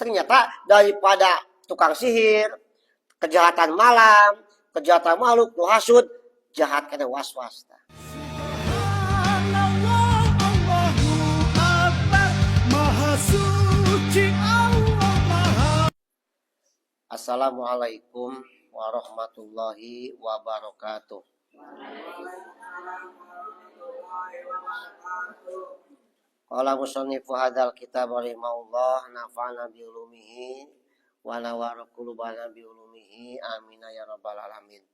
Ternyata daripada tukang sihir, kejahatan malam, kejahatan makhluk, nu hasud, jahat kana was-was. Assalamualaikum warahmatullahi wabarakatuh. Qala musannifu hadzal kitab rahimahullah nafa'ana bi ulumihi wa nawara qulubana bi ulumihi amin ya rabbal alamin.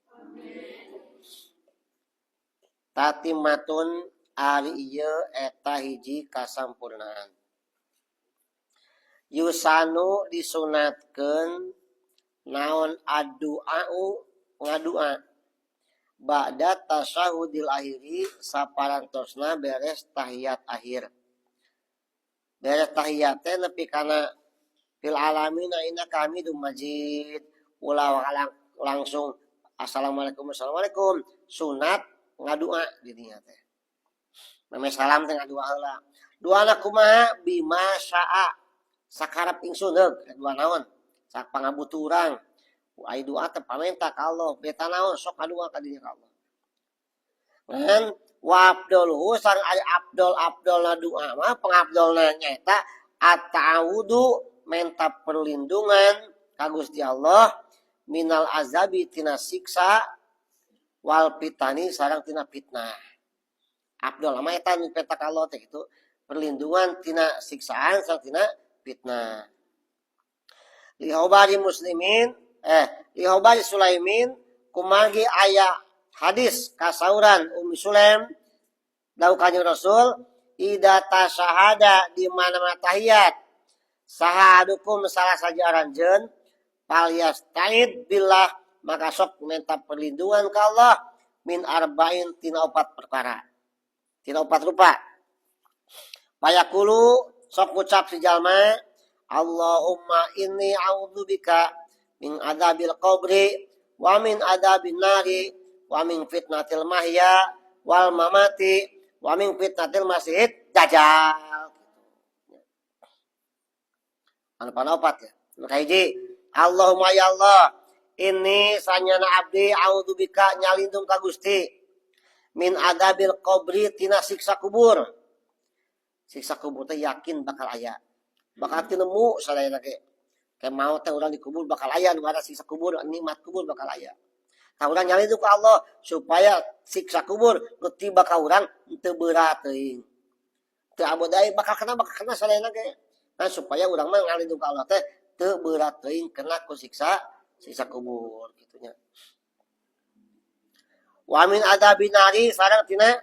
Tatimatun ari ieu eta hiji kasampurnaan. Yusanu disunatkeun naon addu'au ngadua ba'da tasyahudil akhiri saparantosna beres tahiyat akhir. Beres tahiyat teh nepi kana fil alamin inna hamidum majid ulah langsung assalamualaikum sunat ngadua di dinya teh. Mame salam teh ngadua heula. Duana kumaha bima syaa sakarep ingsun deug dua naon sak pangabuturang ai doa teh pamenta ka Allah beta naon sok ngadua ka dinya ka Allah. Ngan wa abdulhu sang ari abdolna doa mah pangabdolna nyaeta at-ta'awudu minta perlindungan ka Gusti Allah minal azabi tina siksa wal fitani sareng tina fitnah. Abdul mah eta nu peta ka Allah teh kitu perlindungan tina siksaan sareng tina fitnah. Lihobari Sulaimin kumagi aya hadis kasauran Ummi Sulaim dawuh Kanjeng Rasul ida tasyahada di mana-mana tahiyat sahadukum salah saja aranjeun falyasta'id billah maka sok minta perlindungan ka Allah min arba'in tina 4 perkara tina 4 rupa payaqulu sok ucap si jalma Allahumma inni a'udzubika min adzabil qabri wa min adzabin nari wa min fitnatil mahya wal mamati wa min fitnatil masiihid dajjal. Anu panopat ya. Maka hiji Allahumma ya Allah inni sanyana abdi a'udzubika nyalindung ka Gusti min adzabil qabri tina siksa kubur. Siksa kubur teh yakin bakal aya. Bakal tinemu sadayana ge. Kayak mau teh urang dikubur bakal aya nu ada siksa kubur, nikmat kubur bakal aya. Tah urang nyalindung ka Allah supaya siksa kubur nu tiba ka urang teu berat teuing. Teu abodai bakal kena sadayana ge. Nah supaya urang mah nyalindung ka Allah teh teu berat teuing kena ku siksa kubur kitu nya. Wa min adzabin nari sareng tina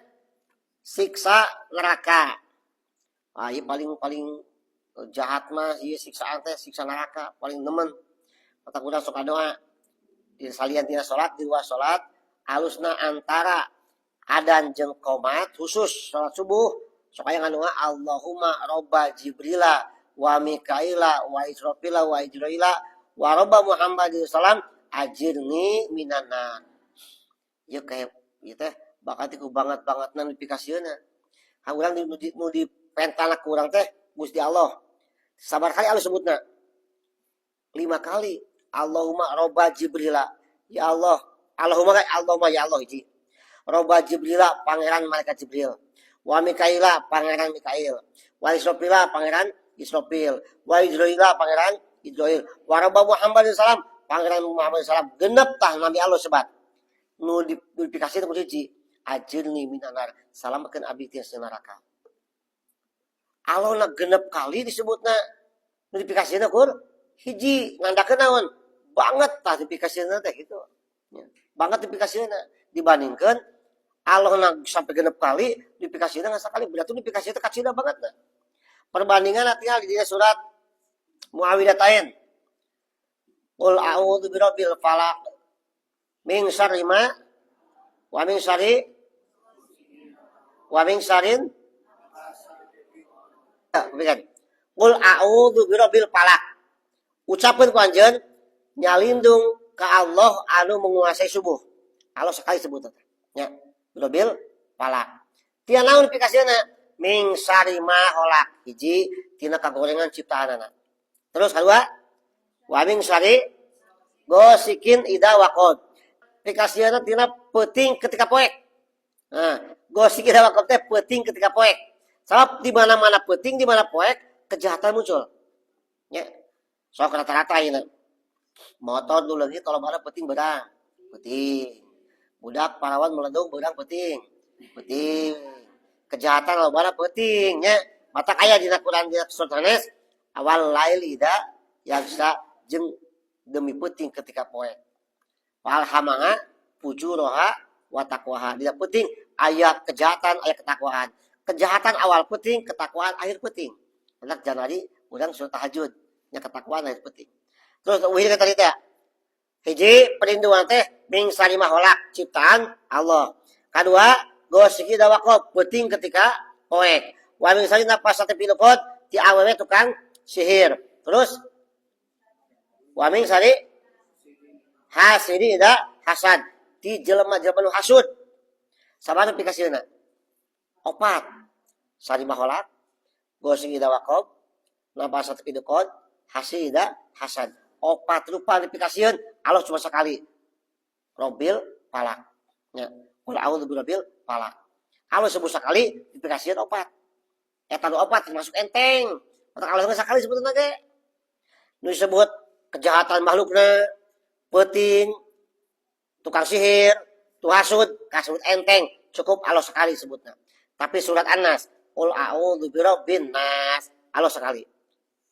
siksa neraka. Ah ieu paling jahat mah ieu siksaan teh siksa neraka paling nemen. Mata urang sok doa di salian tina salat di luar salat alusna antara adan jeung qomat khusus salat subuh sok aya ngadua Allahumma robba jibrila wa mikaila wa israfila wa ijraila wa robba muhammadin sallam ajirni minanar. Ieu kayak ieu teh bakal ti ku banget-bangetna notifikasieuna. Ha urang nu dipentana ku urang teh Gusti Allah. Sabar kali alus sebutna 5 kali Allahumma robba jibrila ya Allah Allahumma ya Allah hiji robba jibrila pangeran malaikat Jibril wa mikaila pangeran Mikail wa israfila pangeran Israfil wa ijraila pangeran Ijrail wa robba Muhammad sallam pangeran Muhammad sallam genep tah Nabi Allah sebat nu dipikasi teh hiji ajirni minanar salamakeun abdi tina neraka. Allah na genep kali disebutna notifikasina kur hiji ngandakeun naon banget tah notifikasina teh kitu ya. Banget notifikasina dibandingkeun Allah na sampai genep kali notifikasina ngasakali berarti notifikasina kacida banget na. Perbandingan tinggal di surat Muawwidhatain. Qul a'udzu birabbil falaq min syarri ma wa min syarri Qul a'udzu birabbil falaq. Ucapkeun ku anjeun nyalindung ka Allah anu menguasai subuh. Allah sekali sebut eta. Nya, birabbil falaq. Tia naon pikasieuna? Min syarri ma khalaq. Hiji tina kagorengan ciptaanana. Terus kedua, wa min syarri gosikin ida waqad. Pikasieuna tina peuting ketika poek. Nah, gosik ida waqad teh peuting ketika poek. Sabab di mana-mana peuting, di mana poek, kejahatan muncul. Ya. Sok rata-rata ini. Motor dulu lagi kalau mana peuting berang. Peuting. Budak parawan meledung berang peuting. Peuting. Kejahatan kalau mana peuting nya. Mata aya dina Quran dina surat Anas awal lail ida yang sa jeung demi peuting ketika poek. Wal hamaha fujuroha wa taqwaha. Dina peuting aya kejahatan, aya ketakwaan. Kejahatan awal peuting, ketakwaan akhir peuting. Hendak janari urang surat tahajud nya ketakwaan akhir peuting. Terus uhir ka tadi teh. Hiji perinduan teh ming salimah holak ciptaan Allah. Kadua gosiki dawaqob peuting ketika poek. Wa min salin apa sate pilukot ti awewe tukang sihir. Terus wa min sari hasidi da hasad ti jelema-jelema nu hasud. Sabaraha pikasieuna? Opat. Sari maholak, gosiki dawaqob, napa sate pilukot, hasida hasad. Opat rupa dipikasieun Allah cuma sekali. Robil palak. Ya, qul a'udzu birabbil falaq. Allah sebut sekali dipikasieun opat. Eta nu opat termasuk enteng. Mata Allah sakali sebutna ge. Nu disebut kejahatan makhlukna, peuting, tukang sihir, tu hasud, kasebut enteng, cukup Allah sekali sebutna. Tapi surat An-Nas, qul a'udzu birabbin nas, Allah sekali.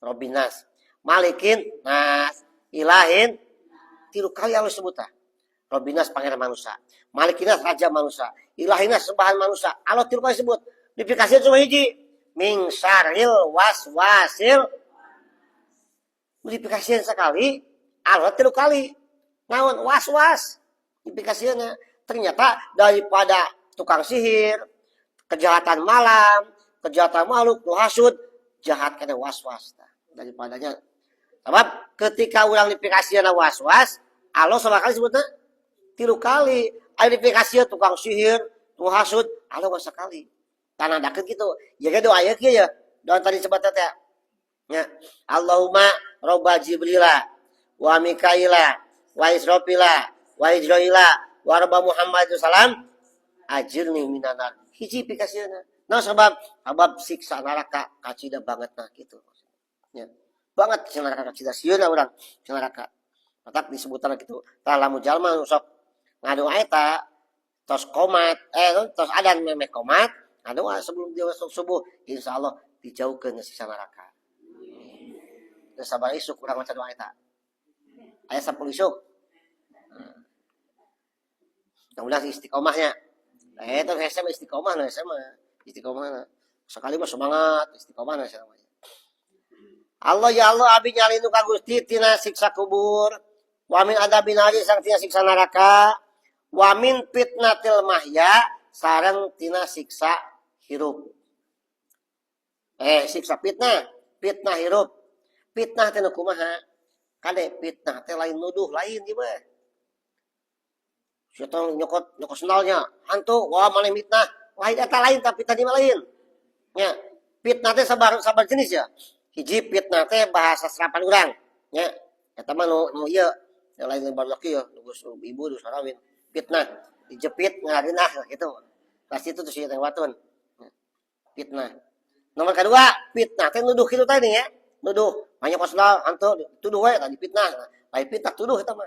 Rabbin nas, malikin nas, ilahin, tilu kali Allah sebutna. Rabbin nas pangeran manusia, malikin nas raja manusia, ilahin nas sembahan manusia, Allah tilu kali sebut. Dipikasieun cuma hiji. Min syarril waswasil. Dipikasieun sekali, Allah tilu kali. Naon waswas. Dipikasieunna ternyata daripada tukang sihir, kejahatan malam, kejahatan makhluk, nu hasud, jahat kana waswas daripadanya. Sebab ketika urang dipikasieunna waswas, Allah sama kali sebutna tilu kali. Aya dipikasieun tukang sihir, nu hasud, Allah sekali. Tanah daket gitu. Ya doa aya kieu ya. Doa tadi sebut teh. Ya. Allahumma robba Jibrila wa Mikaila wa Israfila wa Ijraila wa rabba Muhammad sallam ajirni minanar. Hiji pikasieuna. Nah sebab siksa neraka kacida banget nah gitu. Ya. Banget siksa neraka kacida sieuna urang siksa neraka. Matak disebutna gitu. Tah lamun jalma sok ngadoa eta tos komat tos adan memeh komat. Doa sebelum dia masuk subuh, insya Allah dijauhkan siksa neraka. Dan sabar isuk kurang macam doa itu. Ayat 10 isuk. Mudah-mudahan istiqomahnya. Itu SMA istiqomah nah SMA istiqomah. Sekali mah semangat istiqomah nah SMA. Allah ya Allah abi nyalinu ka Gusti tina siksa kubur. Wa min adabin nar sang tina siksa neraka. Wa min fitnatil mahya sareng tina siksa hirup. Siksa fitnah hirup. Fitnah teh kumaha? Kade fitnah teh lain nuduh lain ieu mah. Syaitan nyokot sendalnya, hantu, wah mana fitnah. Lain eta lain tapi tadi mah lain. Nya, fitnah teh sabar jenis ya. Hiji fitnah teh bahasa serapan urang, nya. Eta mah nu ieu, lain baru laki ya, ibu nu sarawin. Fitnah dijepit ngareunah gitu. Pasti itu tuh sih yang watun. Fitnah. Nomor kedua, fitnah teh nuduh kitu tadi ya. Nuduh, banyak kosdal hantu tuduh we tadi fitnah. Lain fitnah tuduh eta mah.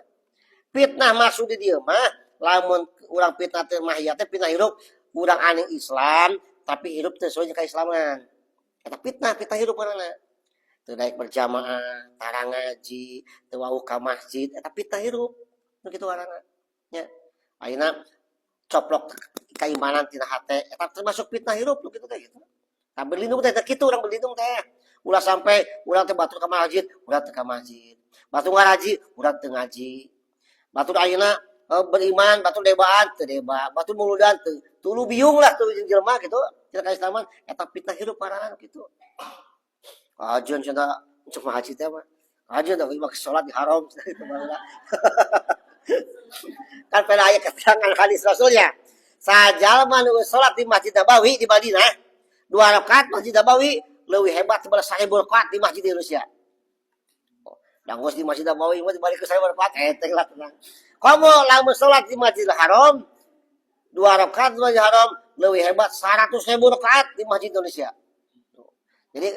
Fitnah maksud di dieu mah lamun urang fitnah teh mahya teh fitnah hirup urang aneh Islam tapi hirup teh sesuai ka Islaman. Eta fitnah hirup urangna. Teu daek berjamaah, tarang ngaji, teu wau ka masjid, eta fitnah hirup. Nu kitu urangna. Nya. Ayeuna coplok keimanan tina hate eta termasuk fitnah hirup nu kitu teh gitu. Tah berlindung teh kitu urang berlindung teh. Ulah sampai urang teh batur ka masjid, urang teu ka masjid. Batur ngaji, urang teu ngaji. Batur ayeuna beriman, batur debaan teu deba, batur muludan teu tulu biung lah teu jelema gitu. Tina ka Islaman eta fitnah hirup parahan gitu. Kajian cenah cuk haji teh mah. Kajian teh mah salat di haram gitu baheula. Kan pernah aya keterangan hadis Rasulnya. Sajalma nu salat di Masjid Nabawi di Madinah, 2 rakaat Masjid Nabawi leuwih hebat tibara 1000 rakaat di Masjid Indonesia. Dangos di Masjid Nabawi mah dibalik ke saya berpat teh lah tenang. Kamu lamun salat di Masjidil Haram 2 rakaat di Masjidil Haram lebih hebat 100.000 rakaat di Masjid Indonesia. Jadi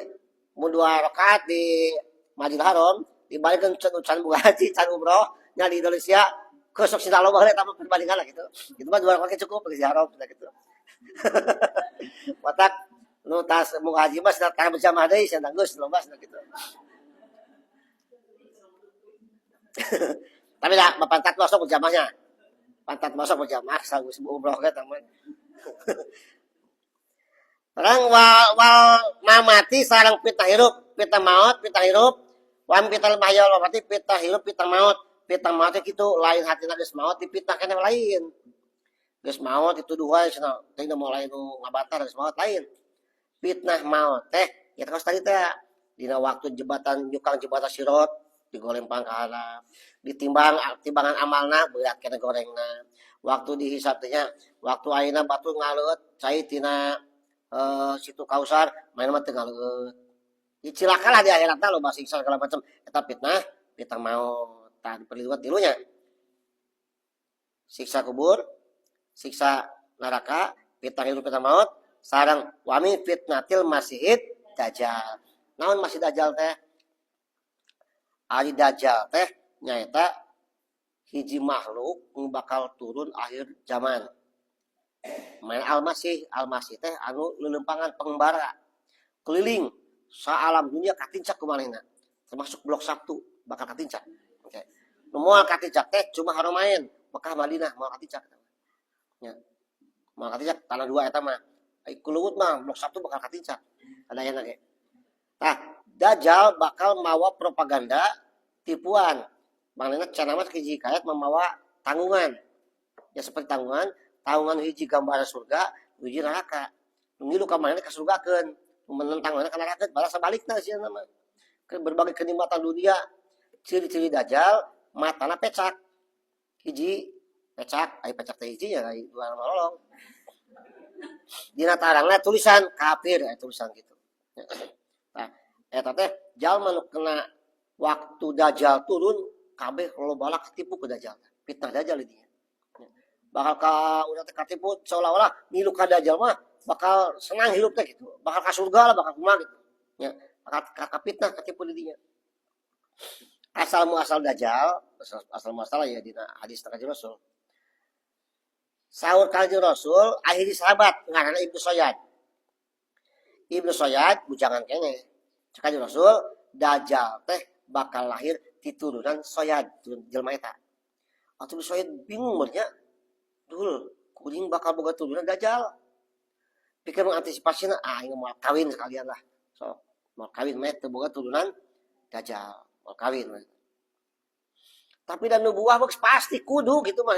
mau 2 rakaat di Masjidil Haram dibalikin can buka haji can umroh nya di Indonesia ke sok sida loba heula tambah perbandingan lah gitu. Itu mah 2 rakaat cukup di Haram gitu. Watak nu tas mau haji mah cenah tah berjamaah deui cenah geus loba cenah gitu. Tapi dah pantat masuk berjamaahnya. Pantat masuk berjamaah sagus umroh ke teman. Orang wal mamati sarang pitah hirup, pitah maut, pitah hirup. Wan pitah mahya mati pitah hirup, pitah maut. Pitah maut kitu lain hatina geus maut dipitah kana lain. Geus maut itu dua cenah. Teh mau lain nu ngabatar geus maut lain. Fitnah maut teh ya terus tadi teh dina waktu jembatan jukang jembatan Sirot digoreng pangkala ditimbang timbangan amalna berat kena gorengna waktu dihisab teh nya waktu ayeuna batu ngaleut cai tina situ Kausar main mah teu ngaleut cilakalah di akhiratna loba siksa segala macam eta fitnah maut tah diperliwat tilunya siksa kubur siksa neraka fitnah hidup fitnah maut sarang wami fitnatil masihid dajjal naon masih dajjal teh ari dajjal teh nyaeta hiji makhluk nu bakal turun akhir zaman main almasih teh anu lelempangan pengembara keliling sa alam dunia katincak kumanehna termasuk blok Sabtu bakal katincak oke nu moal katincak teh cuma haromain Mekah Madinah moal katincak nya moal katincak tanah dua eta mah kuluwut mah blok Sabtu bakal katincak ada yang lagi nah Dajjal bakal mawa propaganda tipuan maknanya cenah mah hiji kayat membawa tanggungan ya seperti tanggungan hiji gambar surga hiji neraka ngilu ka manehna ka surgakeun menentang manehna ka neraka balas sabalikna sia nama berbagai kenikmatan dunia ciri-ciri Dajjal matana pecak hiji pecak aya pecak teh hiji nya aya dua lolong dina tarangna tulisan kafir tulisan gitu. Nah, eta teh jalma nu kena waktu Dajjal turun kabeh loba katipu ku Dajjal. Fitnah Dajjal dinya. Bakal ka urang teh katipu seolah-olah ngilu ka Dajjal mah bakal senang hidup teh gitu. Bakal ka surga lah bakal kumaha gitu. Ya, bakal fitnah katipu di dinya. Asal muasal Dajjal, asal muasal ya dina hadis Kanjeng Rasul. Sahur Kanjeng Rasul akhiri sahabat ngaranna Ibnu Sayyad. Ibnu Sayyad bujangan kene. Kanjeng Rasul Dajjal teh bakal lahir di turunan Sayyad jelema eta. Atuh Sayyad bingung nya. Dul, kuring bakal boga turunan Dajjal. Pikir mengantisipasina ieu moal kawin sekalian lah. So, moal kawin mah teu boga turunan Dajjal, moal kawin. Tapi dan nubuah mah pasti kudu gitu mah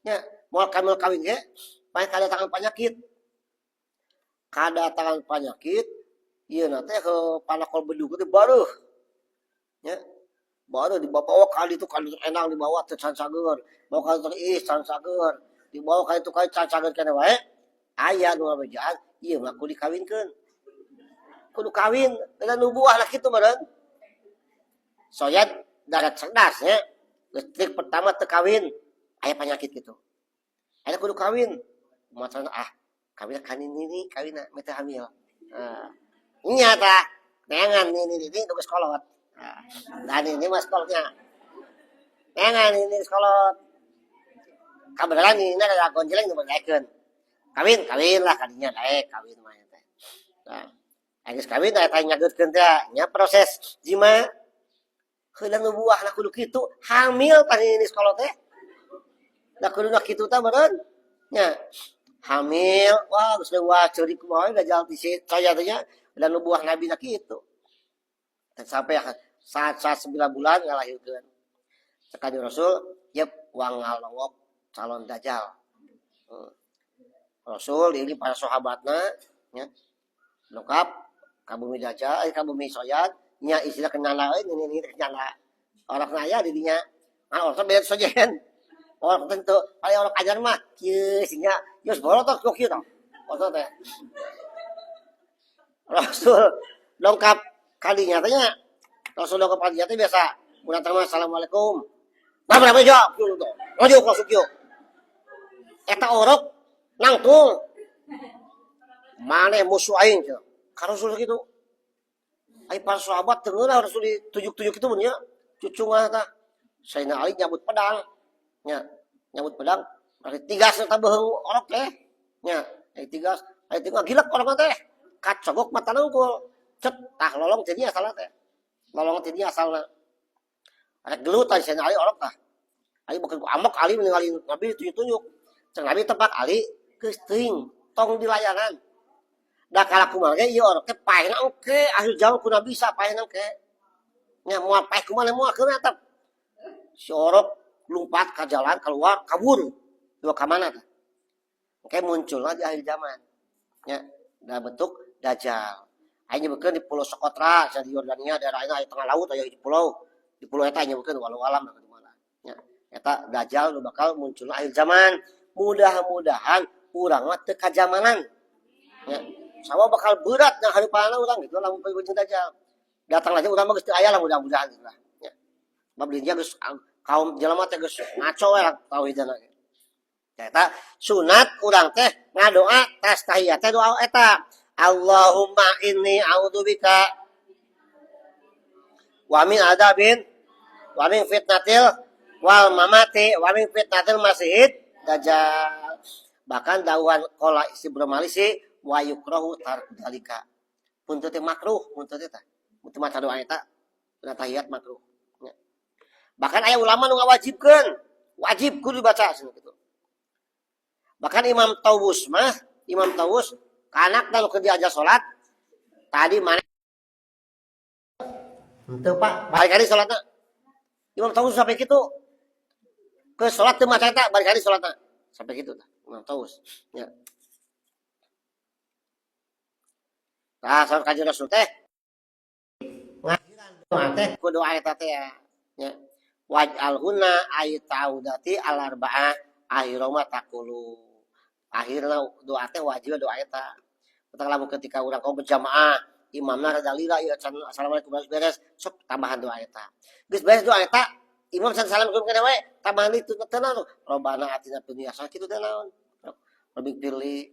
nya. Moal kawin ge paeh kadatangan penyakit. Kadatangan penyakit ieu na teh panakol bedug teh bareuh. Nya. Baru dibawa kali itu enak dibawa teh can sager. Bawa kali can sager. Dibawa kali itu can sager keneh wae. Aya nu ngabejaan ieu mah kudu dikawinkeun. Kudu kawin dengan nubuah lah kitu meureun. Soyad darat cerdas nya. Listrik pertama teu kawin aya penyakit gitu. Ada kudu kawin. Macan kawin kan ini kawin mete hamil. Nya tah nengan ini geus kolot. Dan ini mas kolotnya. Nengan ini kolot. Kabeneran ini ada gonjeleng nu bedaikeun. Kawin lah kadinya daek kawin mah teh. Nah, geus kawin eta nyageutkeun teh nya proses jima. Heula nubuahna kudu kitu hamil tah ini kolot teh. Da kudu kitu teh meureun. Nya hamil wah geus leuwah ceurik kumaha Dajjal di saya teh nya dan nubuah nabi na kitu. Dan sampai saat 9 bulan ngalahirkeun. Kanjeng Rasul yep wangal lawop calon Dajjal. Rasul ini para sahabatna nya lengkap ka bumi Dajjal ka bumi Sayyad nya istilah kenana ini kenana orang aya di dinya. Orang teh beda sajen. Orang tentu aya orang ajar mah kieu sia geus borotok kok kieu tah. Foto teh. Rasul lengkap kadinya teh nya. Rasul lengkap kadinya teh biasa Urang teh assalamualaikum. Nah, berapa jawab? Maju langsung kieu. Eta orok nangtung. Mane musuh aing cenah. Ka Rasul gitu. Ai para sahabat teu ngeurah Rasul ditujuk-tujuk itu mun nya. Cucungah tah. Sayyidina Ali nyabut pedang. Nya, nyabut pedang. Ari tigas eta beuheung orok teh. Nya, ai tigas. Ai teu ngagilek orok teh. Kacogok mata nangkul. Cet, tah lolong teh dia asalna teh. Lolong teh dia asalna. Ada gelut tah Sayyidina Ali orok tah. Ali bukan amok Ali meninggalin Nabi tunjuk-tunjuk. Ceng Nabi tepak Ali geus teuing tong di layanan. Da kala kumaha ge ieu orok teh paehna engke akhir zaman kunaha bisa paehna engke. Nya moal paeh kumaha moal keuna teh. Si orok lumpat ka jalan keluar kabur. Dua ka mana teh? Engke munculna di akhir zaman. Nya da bentuk dajjal. Aya nyebutkeun di Pulau Sokotra, di Yordania daerah aya tengah laut aya di pulau. Di pulau eta nyebutkeun walau alam ka mana. Nya eta dajjal nu bakal munculna akhir zaman. Mudah-mudahan urang mah teu kajamanan. Ya, sama bakal berat nah hareupanna urang gitu lamun peueun dajjal. Datang aja urang mah geus teu aya lah mudah-mudahan gitu lah. Ya. Bab dinya geus kaum jelema teh geus ngaco we lah tauhidna. Eta sunat urang teh ngadoa tas tahiyat teh doa eta. Allahumma inni a'udzubika wa min adzabin wa min fitnatil wal mamati wa min fitnatil masihid dajjal. Bahkan dauhan qala Ibnu Malisi wa yukrahu tardzalika. Pun teu makruh, mun teu tah. Mun maca doa eta tahiyat makruh. Bahkan aya ulama nu ngawajibkeun, wajib kudu dibaca gitu. Bahkan Imam Tawus kanak nu keur diajar salat tadi mana henteu Pak, balik kali salatna. Imam Tawus sampai kitu. Ke salat teu maca eta, balik kali salatna. Sampai kitu tah. Imam Tawus. Ya. Tah salat kanjeng Rasul teh ngahiran doa teh ku doa eta teh ya. Waj'alhunna aytaudati al-arba'ah akhiroma taqulu. Akhirna doa teh wajib doa eta. Kita lamun ketika urang kaum berjamaah, imamna rada lila ya assalamualaikum beres sok tambahan doa eta. Geus beres doa eta, imam salam kana we, tambahan itu tenang. Robbana atina fid dunya hasanah kitu teh naon. Rabbi firli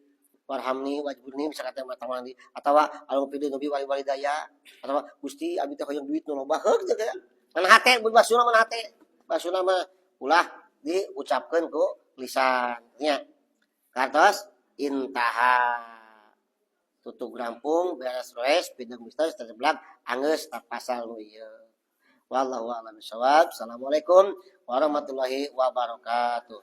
warhamni wajburni misalkan teh tambahan di atawa alhamdulillah nabi wali walidaya atawa Gusti abi teh hoyong duit nu loba heug teh ya. Mana hate basuna mana hate. Basuna mah ulah diucapkeun ku lisan nya. Kantos intaha tutup rampung beres roes pidung mistos terjeblak anggeus tapasal nu ieu. Wallahu a'lam bishawab. Assalamualaikum warahmatullahi wabarakatuh.